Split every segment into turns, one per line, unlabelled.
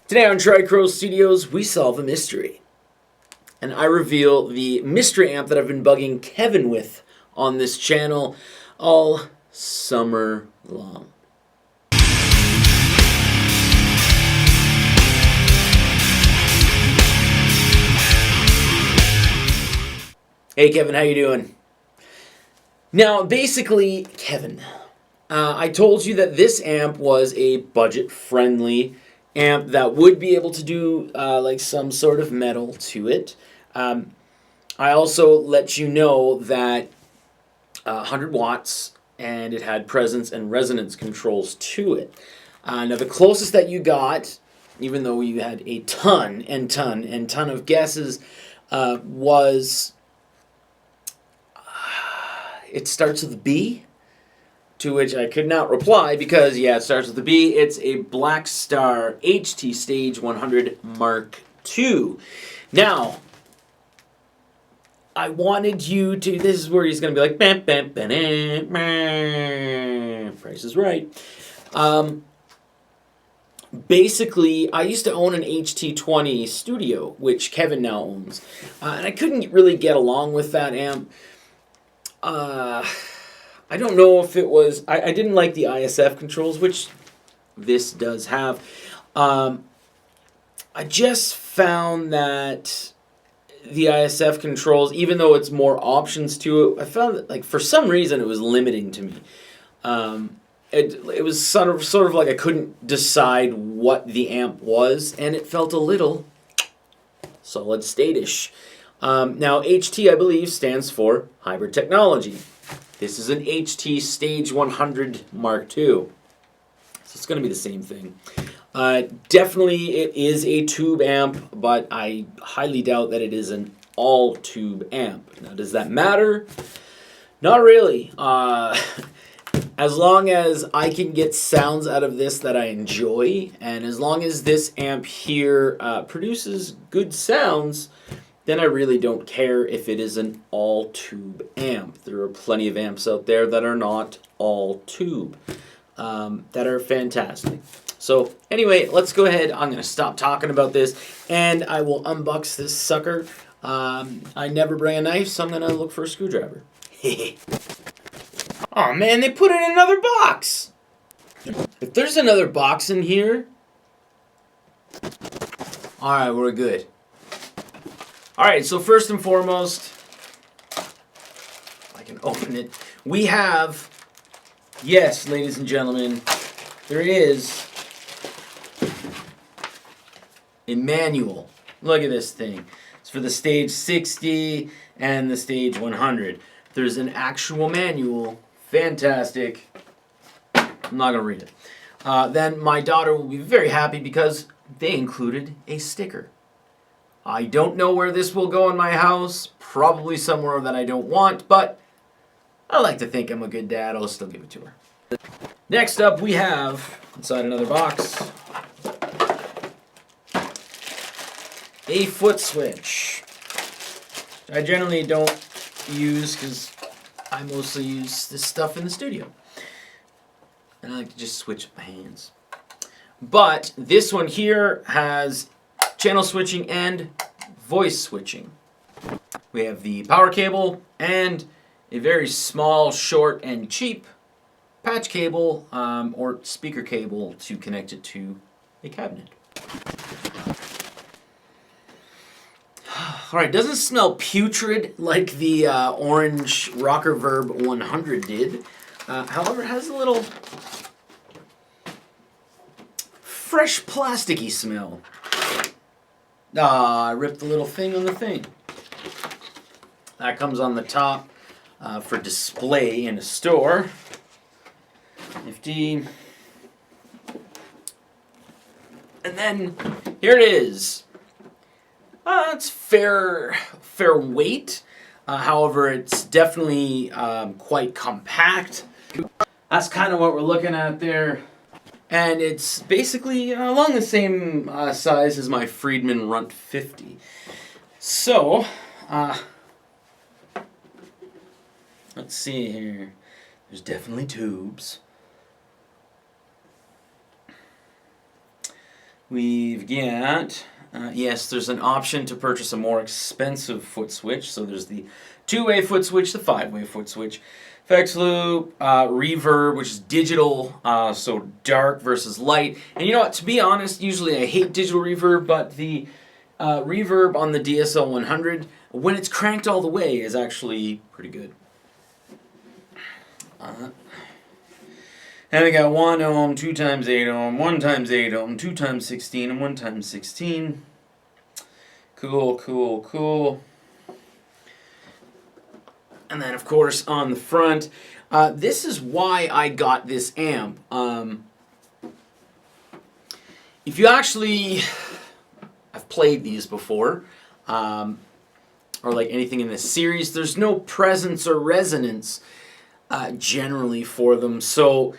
Today on Tricrow Studios, we solve a mystery. And I reveal the mystery amp that I've been bugging Kevin with on this channel all summer long. Hey Kevin, how you doing? Now, basically, Kevin, I told you that this amp was a budget-friendly amp that would be able to do like some sort of metal to it. I also let you know that 100 watts and it had presence and resonance controls to it. Now the closest that you got, even though you had a ton of guesses, was it starts with a B. To which I could not reply because, yeah, it starts with a B. It's a Blackstar HT Stage 100 Mark II. Now, I wanted you to, this is where he's going to be like, bam, bam, bam, bam, bam. Price is right. Basically, I used to own an HT20 Studio, which Kevin now owns. And I couldn't really get along with that amp. I don't know if it was... I didn't like the ISF controls, which this does have. I just found that the ISF controls, even though it's more options to it, I found that, like, for some reason it was limiting to me. It was sort of like I couldn't decide what the amp was, and it felt a little solid state-ish. Now, HT, I believe, stands for Hybrid Technology. This is an HT Stage 100 Mark II. So it's going to be the same thing. Definitely it is a tube amp, but I highly doubt that it is an all-tube amp. Now, does that matter? Not really. As long as I can get sounds out of this that I enjoy, and as long as this amp here produces good sounds, then I really don't care if it is an all-tube amp. There are plenty of amps out there that are not all-tube, that are fantastic. So anyway, let's go ahead. I'm going to stop talking about this, and I will unbox this sucker. I never bring a knife, so I'm going to look for a screwdriver. Oh man, they put it in another box! If there's another box in here... Alright, we're good. Alright, so first and foremost, I can open it. We have, yes, ladies and gentlemen, there is a manual. Look at this thing. It's for the Stage 60 and the Stage 100. There's an actual manual. Fantastic. I'm not going to read it. Then my daughter will be very happy because they included a sticker. I don't know where this will go in my house. Probably somewhere that I don't want, but I like to think I'm a good dad. I'll still give it to her. Next up, we have, inside another box, a foot switch. I generally don't use because I mostly use this stuff in the studio. And I like to just switch my hands. But this one here has channel switching and voice switching. We have the power cable and a very small, short, and cheap patch cable or speaker cable to connect it to a cabinet. Alright, doesn't smell putrid like the orange Rocker Verb 100 did. However, it has a little fresh plasticky smell. I ripped the little thing on the thing. That comes on the top for display in a store. Nifty. And then here it is. It's fair weight. However, it's definitely quite compact. That's kind of what we're looking at there. And it's basically along the same size as my Friedman Runt 50. So, let's see here. There's definitely tubes. We've got, yes, there's an option to purchase a more expensive foot switch. So there's the 2-way foot switch, the 5-way foot switch, effects loop, reverb, which is digital, so dark versus light. And you know what, to be honest, usually I hate digital reverb, but the reverb on the DSL 100, when it's cranked all the way, is actually pretty good. And we got 1 ohm, 2 times 8 ohm, 1 times 8 ohm, 2 times 16, and 1 times 16. Cool, cool, cool. And then, of course, on the front, this is why I got this amp. If you actually, I've played these before, or like anything in this series, there's no presence or resonance generally for them. So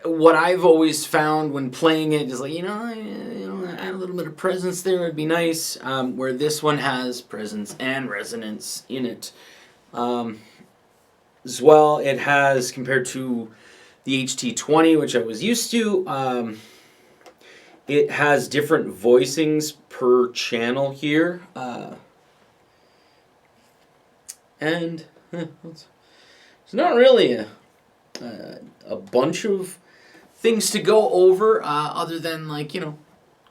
what I've always found when playing it is like, add a little bit of presence there would be nice, where this one has presence and resonance in it. As well, it has, compared to the HT20, which I was used to, it has different voicings per channel here. And it's not really a bunch of things to go over, other than, like, a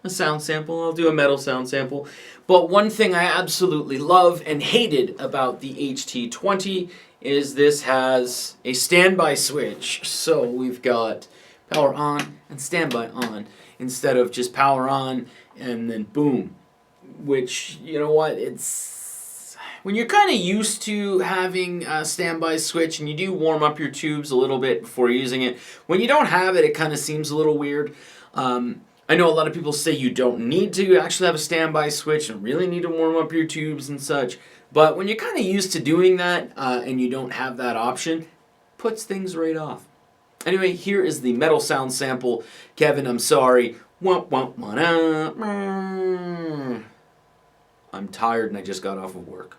sound sample. I'll do a metal sound sample. But one thing I absolutely love and hated about the HT20 is this has a standby switch. So we've got power on and standby on instead of just power on and then boom. Which, you know what, it's... when you're kind of used to having a standby switch and you do warm up your tubes a little bit before using it, when you don't have it, it kind of seems a little weird. I know a lot of people say you don't need to actually have a standby switch and really need to warm up your tubes and such. But when you're kind of used to doing that and you don't have that option, puts things right off. Anyway, here is the metal sound sample. Kevin, I'm sorry. I'm tired and I just got off of work.